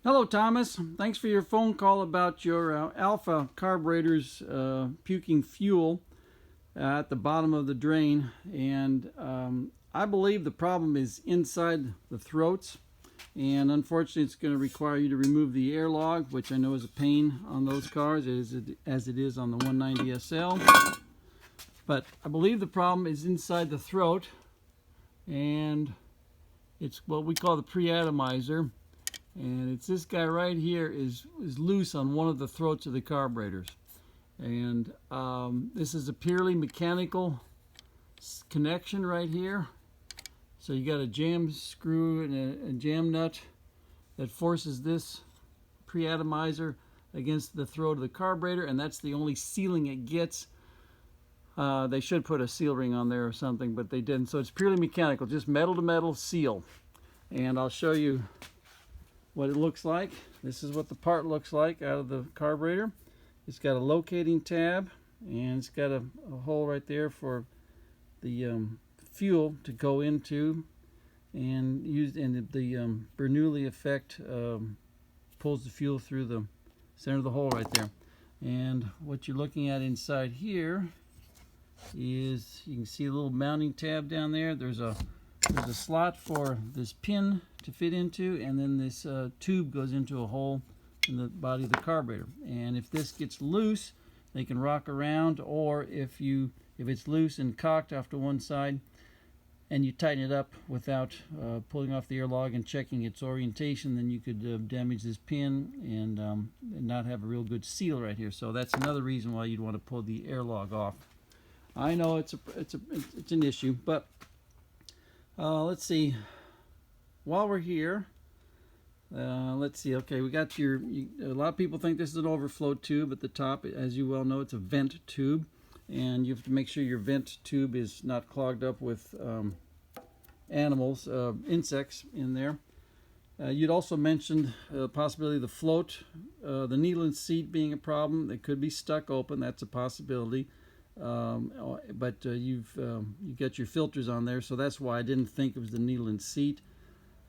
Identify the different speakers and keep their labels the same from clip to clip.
Speaker 1: Hello, Thomas. Thanks for your phone call about your alpha carburetors puking fuel at the bottom of the drain. And I believe the problem is inside the throats. And unfortunately, it's going to require you to remove the air log, which I know is a pain on those cars, as it is on the 190 SL. But I believe the problem is inside the throat. And it's what we call the pre-atomizer. And it's this guy right here is loose on one of the throats of the carburetors. And this is a purely mechanical connection right here. So you got a jam screw and a jam nut that forces this pre-atomizer against the throat of the carburetor, and that's the only sealing it gets. They should put a seal ring on there or something, but they didn't. So it's purely mechanical, just metal to metal seal. And I'll show you what it looks like. This is what the part looks like out of the carburetor. It's got a locating tab, and it's got a hole right there for the fuel to go into, and the Bernoulli effect pulls the fuel through the center of the hole right there. And what you're looking at inside here is, you can see a little mounting tab down there. There's a slot for this pin to fit into, and then this tube goes into a hole in the body of the carburetor. And if this gets loose, they can rock around, or if it's loose and cocked off to one side and you tighten it up without pulling off the air log and checking its orientation, then you could damage this pin and not have a real good seal right here. So that's another reason why you'd want to pull the air log off. I know it's an issue, but let's see. While we're here, let's see. Okay, we got a lot of people think this is an overflow tube at the top. As you well know, it's a vent tube, and you have to make sure your vent tube is not clogged up with animals, insects in there. You'd also mentioned the possibility of the float, the needle and seat being a problem. It could be stuck open. That's a possibility. But you got your filters on there, so that's why I didn't think it was the needle and seat.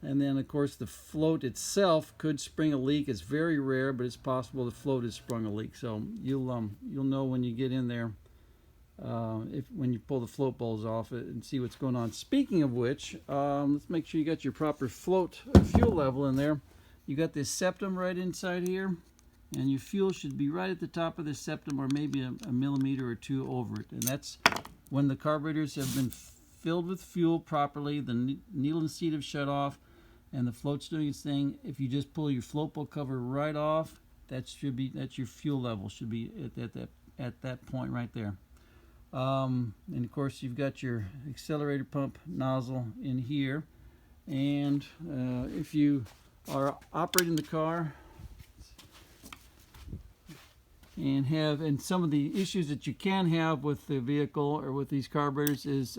Speaker 1: And then, of course, the float itself could spring a leak. It's very rare, but it's possible the float has sprung a leak. So you'll know when you get in there, when you pull the float bowls off it and see what's going on. Speaking of which, let's make sure you got your proper float fuel level in there. You got this septum right inside here, and your fuel should be right at the top of the septum, or maybe a millimeter or two over it. And that's when the carburetors have been filled with fuel properly, the needle and seat have shut off, and the float's doing its thing. If you just pull your float bowl cover right off, that's your fuel level should be at that point right there. And of course, you've got your accelerator pump nozzle in here. And if you are operating the car and some of the issues that you can have with the vehicle or with these carburetors is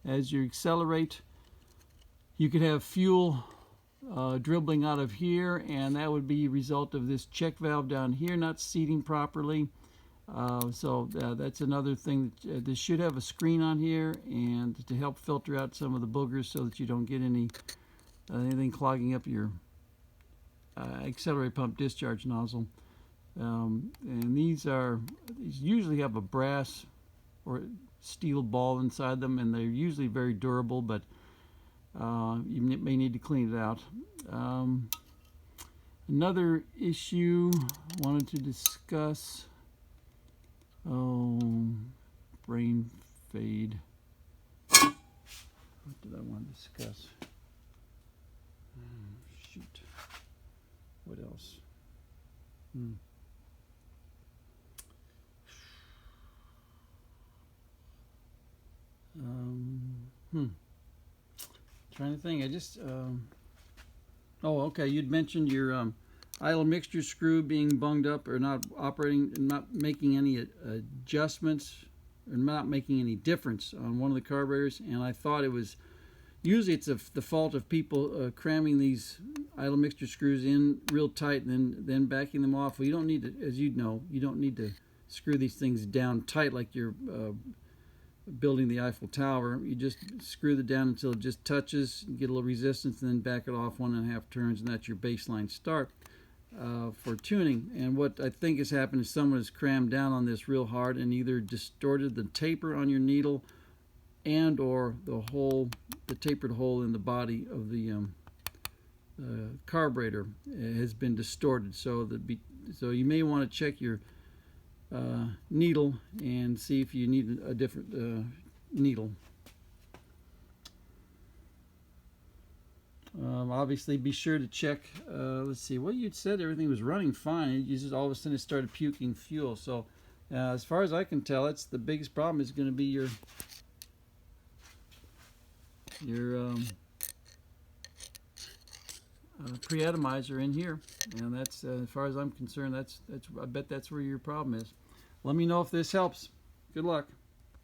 Speaker 1: as you accelerate, you could have fuel dribbling out of here, and that would be a result of this check valve down here not seating properly. So that's another thing. This should have a screen on here and to help filter out some of the boogers so that you don't get anything clogging up your accelerator pump discharge nozzle. And these usually have a brass or steel ball inside them, and they're usually very durable, but you may need to clean it out. Another issue I wanted to discuss. Brain fade. What did I want to discuss? Shoot. What else? Trying to think. I just okay, you'd mentioned your idle mixture screw being bunged up or not operating and not making any adjustments or not making any difference on one of the carburetors, and I thought it was usually it's the fault of people cramming these idle mixture screws in real tight and then backing them off. Well, you don't need to, as you know, you don't need to screw these things down tight like your building the Eiffel Tower. You just screw it down until it just touches, get a little resistance, and then back it off 1.5 turns, and that's your baseline start for tuning. And what I think has happened is someone has crammed down on this real hard and either distorted the taper on your needle and or the tapered hole in the body of the carburetor has been distorted. So you may want to check your needle and see if you need a different needle. Obviously, be sure to check. Let's see. Well, you said everything was running fine. You just all of a sudden it started puking fuel. So, as far as I can tell, it's the biggest problem is going to be your pre-atomizer in here, and that's as far as I'm concerned. I bet that's where your problem is. Let me know if this helps. Good luck.